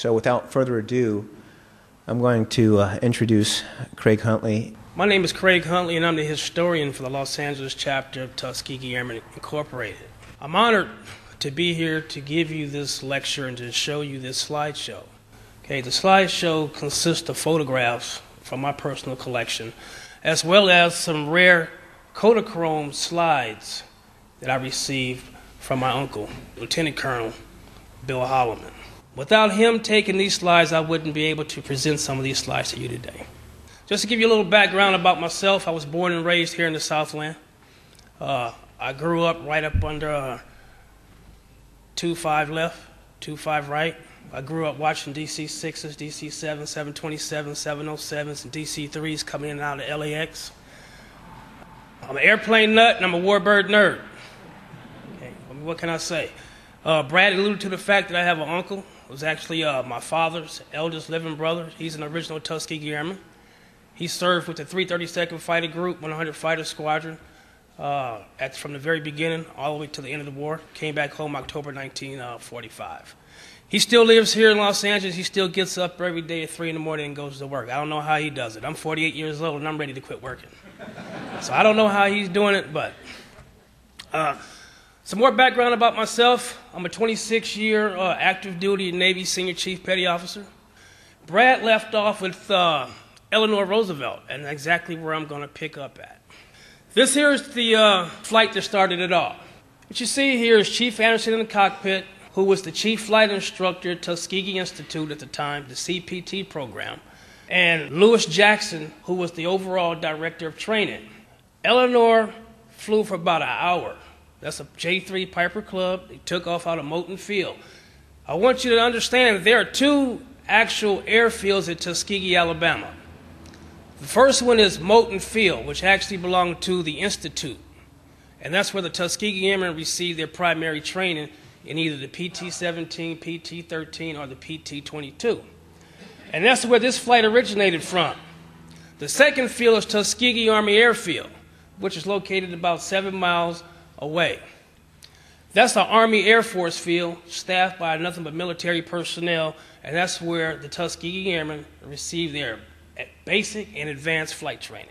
So without further ado, I'm going to introduce Craig Huntley. My name is Craig Huntley, and I'm the historian for the Los Angeles chapter of Tuskegee Airmen Incorporated. I'm honored to be here to give you this lecture and to show you this slideshow. Okay, the slideshow consists of photographs from my personal collection, as well as some rare Kodachrome slides that I received from my uncle, Lieutenant Colonel Bill Holloman. Without him taking these slides, I wouldn't be able to present some of these slides to you today. Just to give you a little background about myself, I was born and raised here in the Southland. I grew up right up under 2-5 left, 2-5 right. I grew up watching DC-6s, DC-7s, 727s, 707s, and DC-3s coming in and out of LAX. I'm an airplane nut, and I'm a warbird nerd. Okay, what can I say? Brad alluded to the fact that I have an uncle. It was actually my father's eldest living brother. He's an original Tuskegee Airman. He served with the 332nd Fighter Group, 100 Fighter Squadron, from the very beginning all the way to the end of the war. Came back home October 1945. He still lives here in Los Angeles. He still gets up every day at 3 in the morning and goes to work. I don't know how he does it. I'm 48 years old, and I'm ready to quit working. So I don't know how he's doing it, but some more background about myself. I'm a 26-year active duty Navy Senior Chief Petty Officer. Brad left off with Eleanor Roosevelt, and exactly where I'm going to pick up at. This here is the flight that started it all. What you see here is Chief Anderson in the cockpit, who was the chief flight instructor at Tuskegee Institute at the time, the CPT program, and Lewis Jackson, who was the overall director of training. Eleanor flew for about an hour. That's a J-3 Piper Club. They took off out of Moulton Field. I want you to understand that there are two actual airfields at Tuskegee, Alabama. The first one is Moulton Field, which actually belonged to the Institute. And that's where the Tuskegee Airmen received their primary training in either the PT-17, PT-13, or the PT-22. And that's where this flight originated from. The second field is Tuskegee Army Airfield, which is located about 7 miles away. That's the Army Air Force field, staffed by nothing but military personnel, and that's where the Tuskegee Airmen received their basic and advanced flight training.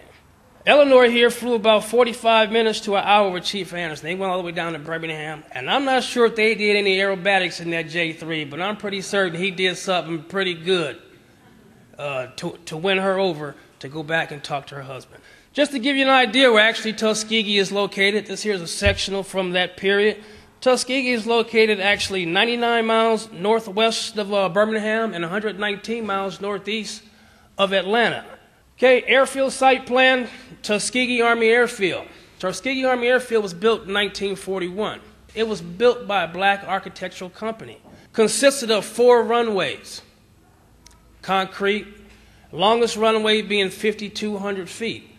Eleanor here flew about 45 minutes to an hour with Chief Anderson. They went all the way down to Birmingham, and I'm not sure if they did any aerobatics in that J-3, but I'm pretty certain he did something pretty good to win her over to go back and talk to her husband. Just to give you an idea where actually Tuskegee is located, this here is a sectional from that period. Tuskegee is located actually 99 miles northwest of Birmingham and 119 miles northeast of Atlanta. Okay, airfield site plan, Tuskegee Army Airfield. Tuskegee Army Airfield was built in 1941. It was built by a black architectural company. Consisted of 4 runways, concrete, longest runway being 5,200 feet.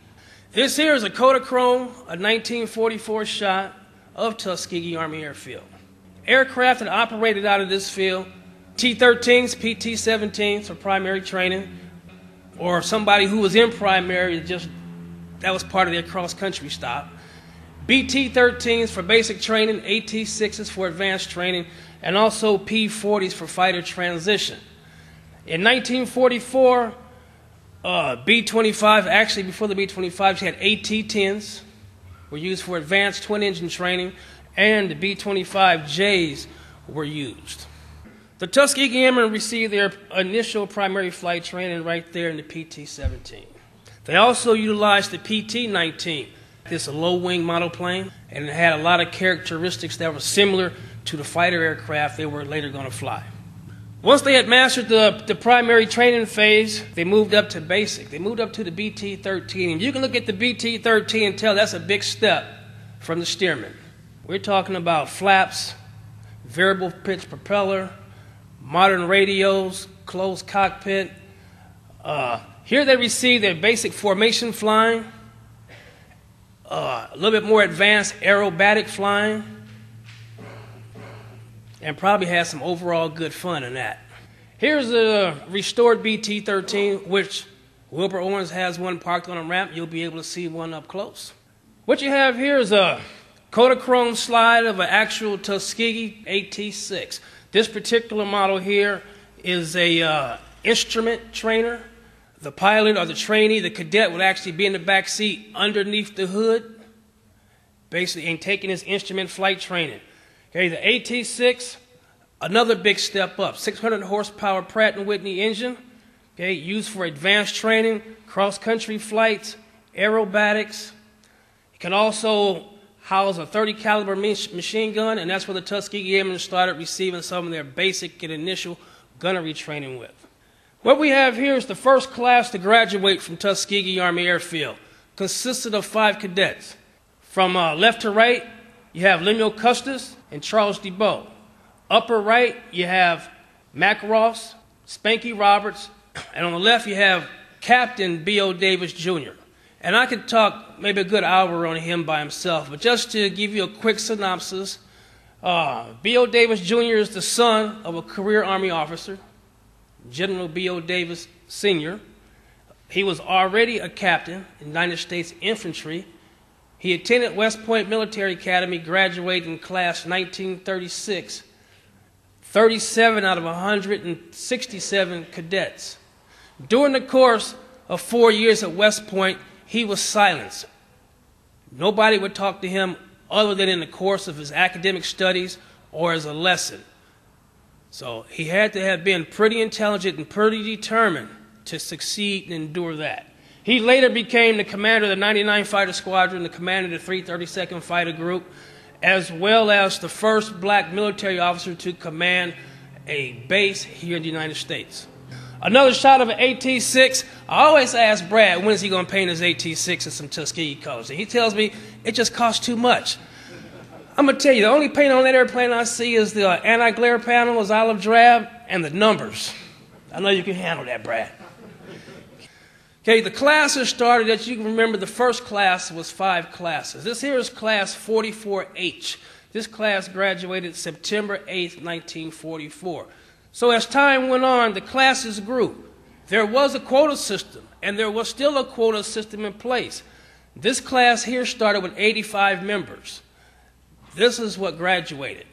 This here is a Kodachrome, a 1944 shot of Tuskegee Army Airfield. Aircraft that operated out of this field, T-13s, PT-17s for primary training, or somebody who was in primary, that was part of their cross-country stop. BT-13s for basic training, AT-6s for advanced training, and also P-40s for fighter transition. In 1944, B-25, actually before the B-25s, you had AT-10s, were used for advanced twin-engine training, and the B-25Js were used. The Tuskegee Airmen received their initial primary flight training right there in the PT-17. They also utilized the PT-19. It's a low-wing model plane, and it had a lot of characteristics that were similar to the fighter aircraft they were later going to fly. Once they had mastered the primary training phase, they moved up to basic. They moved up to the BT-13. And you can look at the BT-13 and tell that's a big step from the Stearman. We're talking about flaps, variable pitch propeller, modern radios, closed cockpit. Here they received their basic formation flying, a little bit more advanced aerobatic flying, and probably had some overall good fun in that. Here's a restored BT-13, which Wilbur Owens has one parked on a ramp. You'll be able to see one up close. What you have here is a Kodachrome slide of an actual Tuskegee AT-6. This particular model here is a instrument trainer. The pilot or the trainee, the cadet, would actually be in the back seat underneath the hood, basically, and taking his instrument flight training. Okay, the AT-6, another big step up, 600 horsepower Pratt & Whitney engine, okay, used for advanced training, cross-country flights, aerobatics. It can also house a .30 caliber machine gun, and that's where the Tuskegee Airmen started receiving some of their basic and initial gunnery training with. What we have here is the first class to graduate from Tuskegee Army Airfield. Consisted of 5 cadets. From left to right, you have Lemuel Custis and Charles DeBow. Upper right, you have Mac Ross, Spanky Roberts, and on the left, you have Captain B.O. Davis, Jr. And I could talk maybe a good hour on him by himself, but just to give you a quick synopsis, B.O. Davis, Jr. is the son of a career Army officer, General B.O. Davis, Sr. He was already a captain in the United States Infantry. He attended West Point Military Academy, graduated in class 1936, 37 out of 167 cadets. During the course of 4 years at West Point, he was silenced. Nobody would talk to him other than in the course of his academic studies or as a lesson. So he had to have been pretty intelligent and pretty determined to succeed and endure that. He later became the commander of the 99 Fighter Squadron, the commander of the 332nd Fighter Group, as well as the first black military officer to command a base here in the United States. Another shot of an AT-6. I always ask Brad, when is he going to paint his AT-6 in some Tuskegee colors? And he tells me, it just costs too much. I'm going to tell you, the only paint on that airplane I see is the anti-glare panel is olive drab and the numbers. I know you can handle that, Brad. Okay, the classes started, as you can remember, the first class was 5 classes. This here is class 44H. This class graduated September 8th, 1944. So as time went on, the classes grew. There was a quota system, and there was still a quota system in place. This class here started with 85 members. This is what graduated.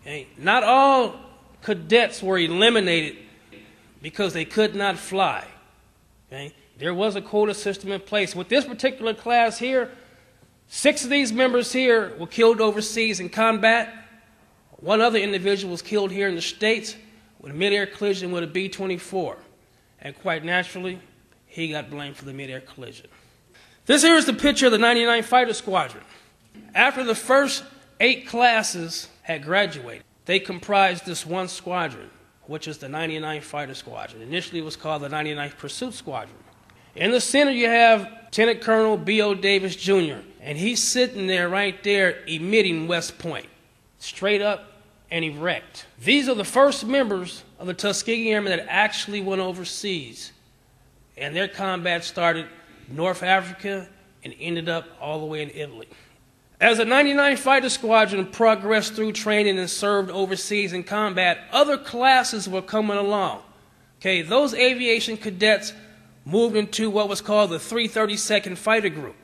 Okay? Not all cadets were eliminated because they could not fly. Okay? There was a quota system in place. With this particular class here, 6 of these members here were killed overseas in combat. 1 other individual was killed here in the States with a mid-air collision with a B-24. And quite naturally, he got blamed for the mid-air collision. This here is the picture of the 99 Fighter Squadron. After the first 8 classes had graduated, they comprised this one squadron, which is the 99 Fighter Squadron. Initially, it was called the 99th Pursuit Squadron. In the center, you have Lieutenant Colonel B.O. Davis, Jr., and he's sitting there right there emitting West Point, straight up and erect. These are the first members of the Tuskegee Airmen that actually went overseas, and their combat started North Africa and ended up all the way in Italy. As the 99 Fighter Squadron progressed through training and served overseas in combat, other classes were coming along. Okay, those aviation cadets moved into what was called the 332nd Fighter Group.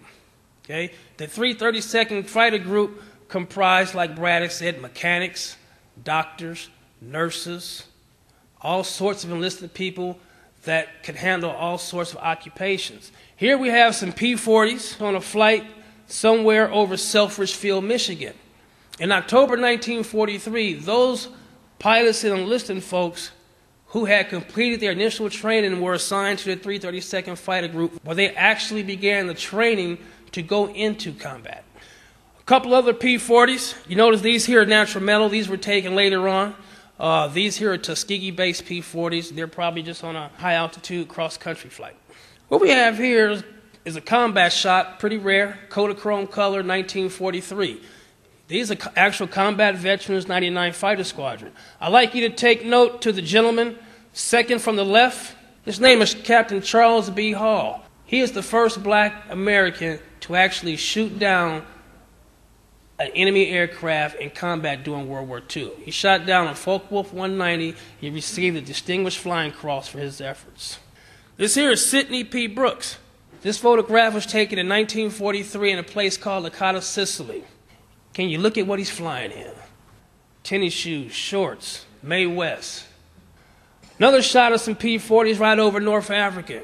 Okay, the 332nd Fighter Group comprised, like Braddock said, mechanics, doctors, nurses, all sorts of enlisted people that could handle all sorts of occupations. Here we have some P-40s on a flight somewhere over Selfridge Field, Michigan. In October 1943, those pilots and enlisted folks who had completed their initial training were assigned to the 332nd Fighter Group, where they actually began the training to go into combat. A couple other P-40s. You notice these here are natural metal. These were taken later on. These here are Tuskegee-based P-40s. They're probably just on a high-altitude cross-country flight. What we have here is a combat shot, pretty rare, Kodachrome color, 1943. These are actual combat veterans, 99 Fighter Squadron. I'd like you to take note to the gentleman, second from the left. His name is Captain Charles B. Hall. He is the first black American to actually shoot down an enemy aircraft in combat during World War II. He shot down a Focke-Wulf 190. He received a Distinguished Flying Cross for his efforts. This here is Sidney P. Brooks. This photograph was taken in 1943 in a place called Licata, Sicily. Can you look at what he's flying in? Tennis shoes, shorts, Mae West. Another shot of some P-40s right over North Africa.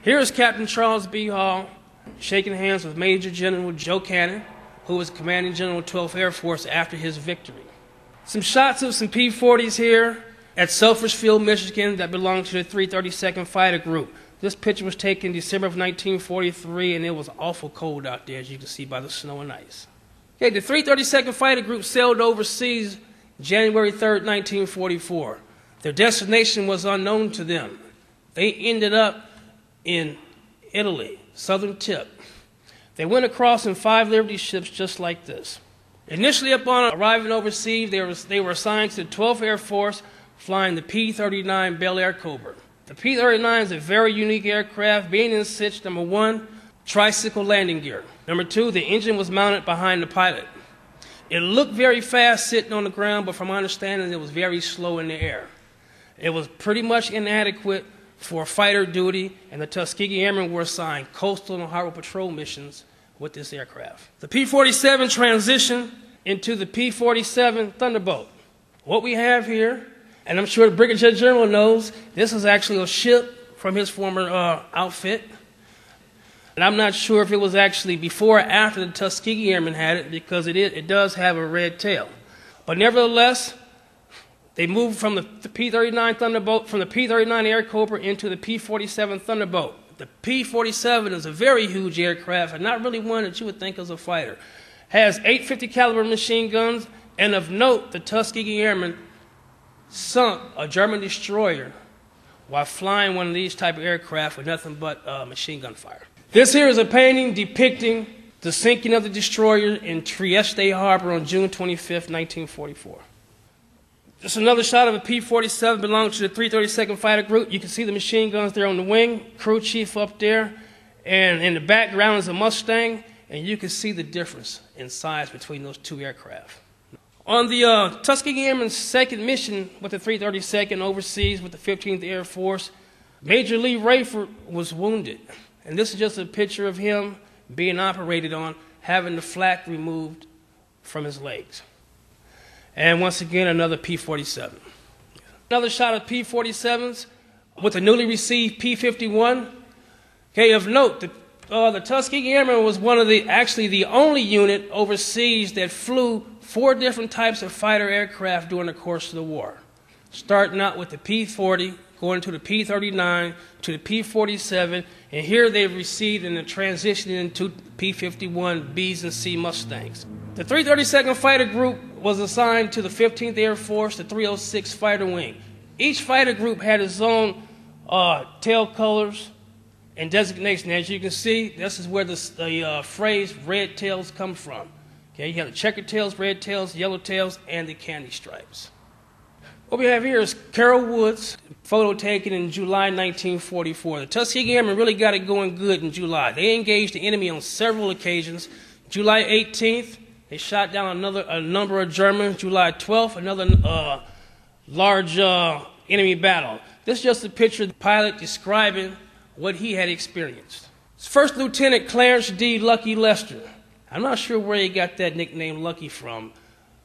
Here's Captain Charles B. Hall shaking hands with Major General Joe Cannon, who was commanding General 12th Air Force after his victory. Some shots of some P-40s here at Selfridge Field, Michigan, that belonged to the 332nd Fighter Group. This picture was taken December of 1943, and it was awful cold out there, as you can see by the snow and ice. Okay, the 332nd Fighter Group sailed overseas January 3rd, 1944. Their destination was unknown to them. They ended up in Italy, southern tip. They went across in 5 Liberty ships just like this. Initially, upon arriving overseas, they were assigned to the 12th Air Force, flying the P-39 Bel Air Cobra. The P-39 is a very unique aircraft, being in such, number one, tricycle landing gear. Number two, the engine was mounted behind the pilot. It looked very fast sitting on the ground, but from my understanding, it was very slow in the air. It was pretty much inadequate for fighter duty, and the Tuskegee Airmen were assigned coastal and harbor patrol missions with this aircraft. The P-47 transitioned into the P-47 Thunderbolt. What we have here, and I'm sure the Brigadier General knows, this is actually a ship from his former outfit. And I'm not sure if it was actually before or after the Tuskegee Airmen had it, because it does have a red tail. But nevertheless, they moved from the P-39 Thunderbolt, from the P-39 Air Cobra into the P-47 Thunderbolt. The P-47 is a very huge aircraft, and not really one that you would think as a fighter. Has 850 caliber machine guns, and of note, the Tuskegee Airmen sunk a German destroyer while flying one of these type of aircraft with nothing but machine gun fire. This here is a painting depicting the sinking of the destroyer in Trieste Harbor on June 25th, 1944. Just another shot of a P-47 belonging to the 332nd Fighter Group. You can see the machine guns there on the wing, crew chief up there, and in the background is a Mustang, and you can see the difference in size between those two aircraft. On the Tuskegee Airmen's second mission with the 332nd overseas with the 15th Air Force, Major Lee Rayford was wounded. And this is just a picture of him being operated on, having the flak removed from his legs. And once again, another P-47. Another shot of P-47s with the newly received P-51. Okay, of note, the Tuskegee Airmen was actually the only unit overseas that flew 4 different types of fighter aircraft during the course of the war. Starting out with the P-40, going to the P-39, to the P-47, and here they've received and transitioned into P-51 Bs and C Mustangs. The 332nd Fighter Group was assigned to the 15th Air Force, the 306 Fighter Wing. Each fighter group had its own tail colors and designation. As you can see, this is where the phrase red tails come from. Okay, you have the checkered tails, red tails, yellow tails, and the candy stripes. What we have here is Carol Woods, photo taken in July 1944. The Tuskegee Airmen really got it going good in July. They engaged the enemy on several occasions. July 18th, they shot down a number of Germans. July 12th, another large enemy battle. This is just a picture of the pilot describing what he had experienced. It's First Lieutenant Clarence D. Lucky Lester. I'm not sure where he got that nickname Lucky from,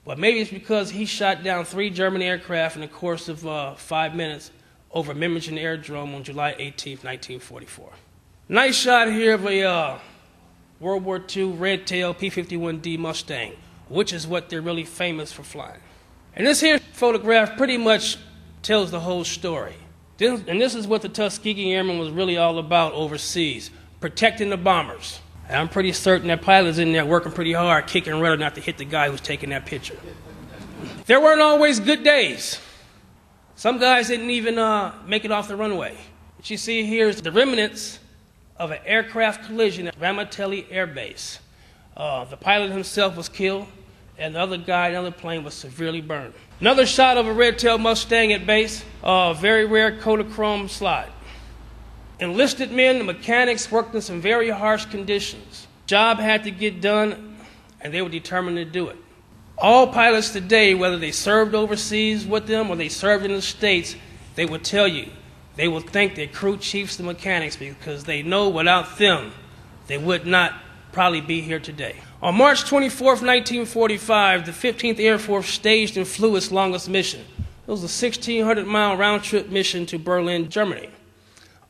but maybe it's because he shot down 3 German aircraft in the course of 5 minutes over Memmingen Aerodrome on July 18, 1944. Nice shot here of a World War II red tail P-51D Mustang, which is what they're really famous for flying. And this here photograph pretty much tells the whole story. And this is what the Tuskegee Airmen was really all about overseas, protecting the bombers. And I'm pretty certain that pilot's in there working pretty hard, kicking rudder not to hit the guy who's taking that picture. There weren't always good days. Some guys didn't even make it off the runway. What you see here is the remnants of an aircraft collision at Ramitelli Air Base. The pilot himself was killed, and the other guy in the other plane was severely burned. Another shot of a red-tailed Mustang at base, very rare Kodachrome slide. Enlisted men, the mechanics, worked in some very harsh conditions. Job had to get done, and they were determined to do it. All pilots today, whether they served overseas with them or they served in the States, they will tell you, they will thank their crew chiefs and mechanics because they know without them, they would not probably be here today. On March 24th, 1945, the 15th Air Force staged and flew its longest mission. It was a 1,600-mile round-trip mission to Berlin, Germany.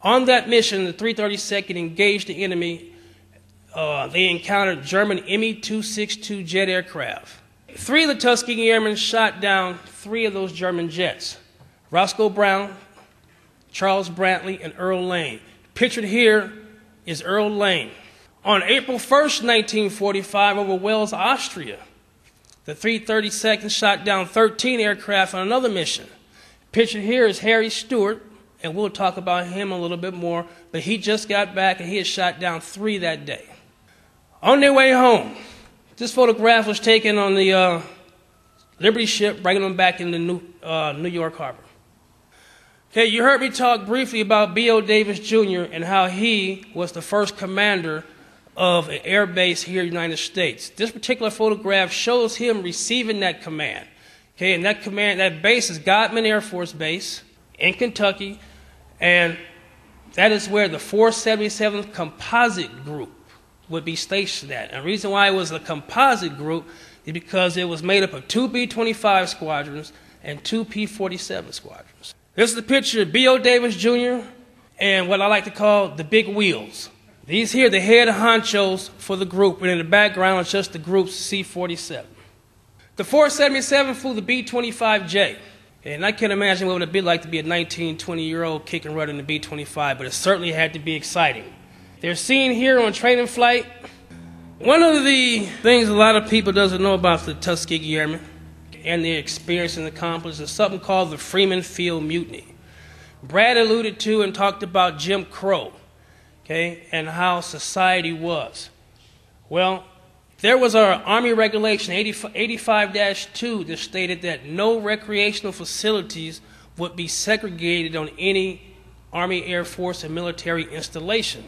On that mission, the 332nd engaged the enemy. They encountered German Me-262 jet aircraft. 3 of the Tuskegee Airmen shot down 3 of those German jets: Roscoe Brown, Charles Brantley, and Earl Lane. Pictured here is Earl Lane. On April 1st, 1945, over Wales, Austria, the 332nd shot down 13 aircraft on another mission. Pictured here is Harry Stewart, and we'll talk about him a little bit more, but he just got back and he had shot down 3 that day. On their way home, this photograph was taken on the Liberty ship, bringing them back into New York Harbor. Okay, you heard me talk briefly about B.O. Davis Jr. and how he was the first commander of an air base here in the United States. This particular photograph shows him receiving that command. Okay, and that base is Godman Air Force Base in Kentucky, and that is where the 477th Composite Group would be stationed at. And the reason why it was a composite group is because it was made up of 2 B-25 squadrons and 2 P-47 squadrons. This is the picture of B.O. Davis Jr. and what I like to call the big wheels. These here are the head honchos for the group, and in the background is just the group's C-47. The 477 flew the B-25J, and I can't imagine what it would be like to be a 19, 20-year-old kick and run in the B-25, but it certainly had to be exciting. They're seen here on training flight. One of the things a lot of people doesn't know about the Tuskegee Airmen and their experience and accomplished is something called the Freeman Field Mutiny. Brad alluded to and talked about Jim Crow, okay, and how society was. Well, there was our Army Regulation 85-2 that stated that no recreational facilities would be segregated on any Army, Air Force, and military installation.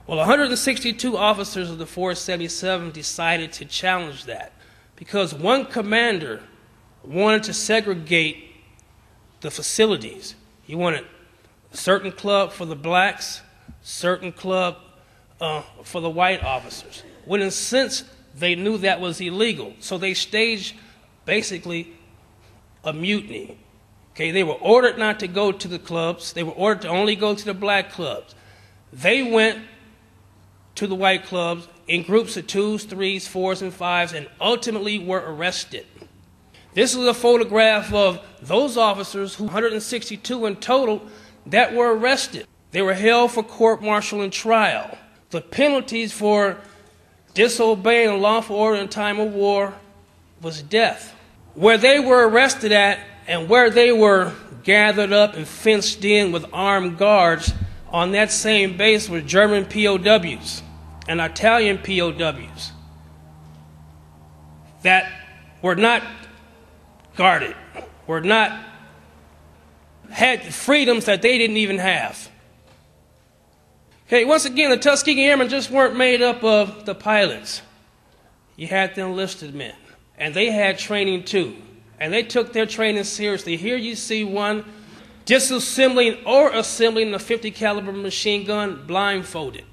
Well, 162 officers of the 477 decided to challenge that because one commander wanted to segregate the facilities. He wanted a certain club for the blacks, certain club for the white officers. When in a sense, they knew that was illegal. So they staged basically a mutiny. Okay, they were ordered not to go to the clubs. They were ordered to only go to the black clubs. They went to the white clubs in groups of 2s, 3s, 4s, and 5s, and ultimately were arrested. This is a photograph of those officers, 162 in total, that were arrested. They were held for court-martial and trial. The penalties for disobeying a lawful order in time of war was death. Where they were arrested at and where they were gathered up and fenced in with armed guards on that same base were German POWs and Italian POWs that were not guarded, had freedoms that they didn't even have. Okay, once again, the Tuskegee Airmen just weren't made up of the pilots. You had the enlisted men, and they had training too, and they took their training seriously. Here you see one disassembling or assembling a 50 caliber machine gun blindfolded.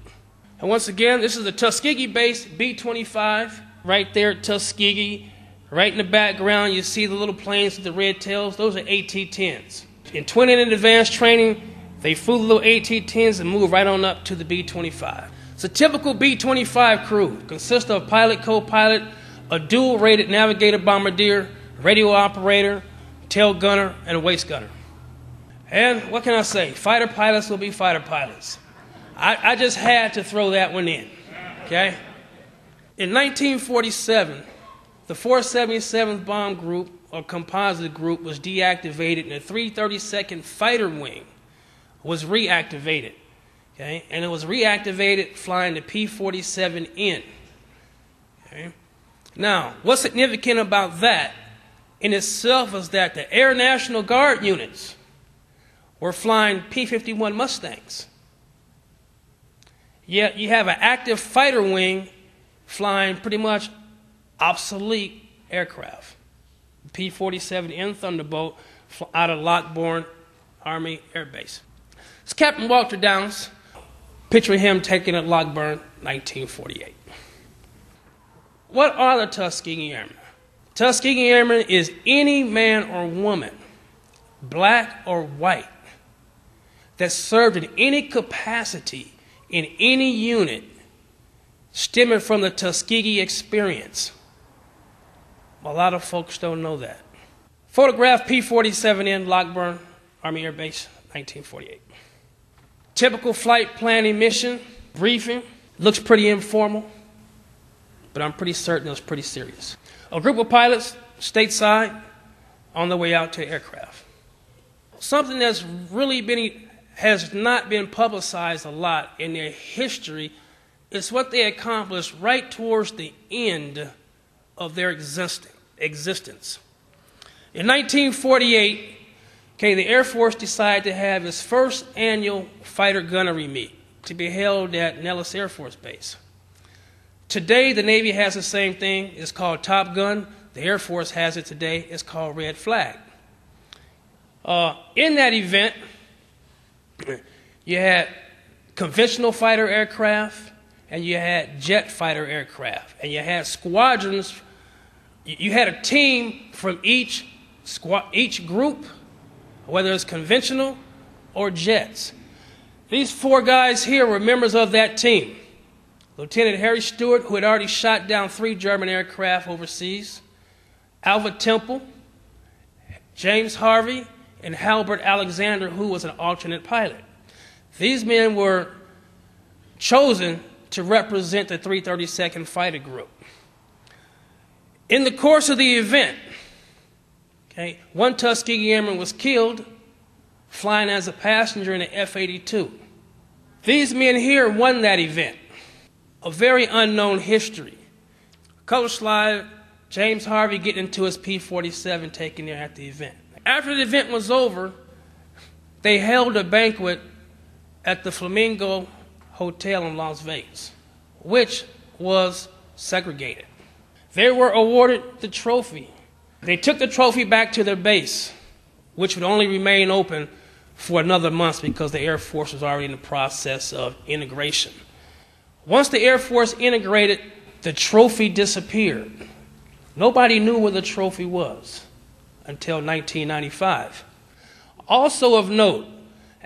And once again, this is the Tuskegee base, B-25, right there at Tuskegee. Right in the background, you see the little planes with the red tails. Those are AT-10s. In 20-minute advanced training, they flew the little AT-10s and moved right on up to the B-25. It's a typical B-25 crew. Consists of a pilot, co-pilot, a dual-rated navigator bombardier, radio operator, tail gunner, and a waist gunner. And what can I say? Fighter pilots will be fighter pilots. I just had to throw that one in, okay? In 1947, the 477th Bomb Group, or Composite Group, was deactivated, and the 332nd Fighter Wing was reactivated, okay? And it was reactivated flying the P-47N, okay? Now, what's significant about that in itself is that the Air National Guard units were flying P-51 Mustangs. Yet you have an active fighter wing flying pretty much obsolete aircraft. P-47N Thunderbolt out of Lockbourne Army Air Base. It's Captain Walter Downs. Picture him taken at Lockbourne, 1948. What are the Tuskegee Airmen? Tuskegee Airmen is any man or woman black or white, that served in any capacity in any unit stemming from the Tuskegee experience. A lot of folks don't know that. Photograph P-47N, Lockburn, Army Air Base, 1948. Typical flight planning mission, briefing. Looks pretty informal, but I'm pretty certain it was pretty serious. A group of pilots, stateside, on their way out to aircraft. Something that's has not been publicized a lot in their history is what they accomplished right towards the end of their existence. In 1948, the Air Force decided to have its first annual fighter gunnery meet to be held at Nellis Air Force Base. Today, the Navy has the same thing. It's called Top Gun. The Air Force has it today. It's called Red Flag. In that event, you had conventional fighter aircraft, and you had jet fighter aircraft, and you had squadrons. You had a team from each group, whether it's conventional or jets. These four guys here were members of that team. Lieutenant Harry Stewart, who had already shot down 3 German aircraft overseas, Alva Temple, James Harvey, and Halbert Alexander, who was an alternate pilot. These men were chosen to represent the 332nd Fighter Group. In the course of the event, one Tuskegee Airman was killed flying as a passenger in an F-82. These men here won that event. A very unknown history. Color slide, James Harvey getting into his P-47 taken there at the event. After the event was over, they held a banquet at the Flamingo Hotel in Las Vegas, which was segregated. They were awarded the trophy. They took the trophy back to their base, which would only remain open for another month because the Air Force was already in the process of integration. Once the Air Force integrated, the trophy disappeared. Nobody knew where the trophy was until 1995. Also of note,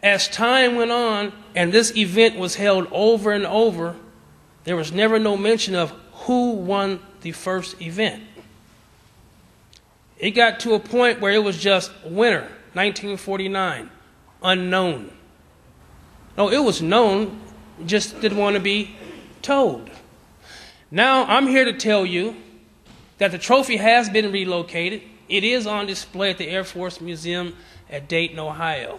as time went on and this event was held over and over, there was never no mention of who won the first event. It got to a point where it was just winner, 1949, unknown. No, it was known, just didn't want to be told. Now I'm here to tell you that the trophy has been relocated. It is on display at the Air Force Museum at Dayton, Ohio.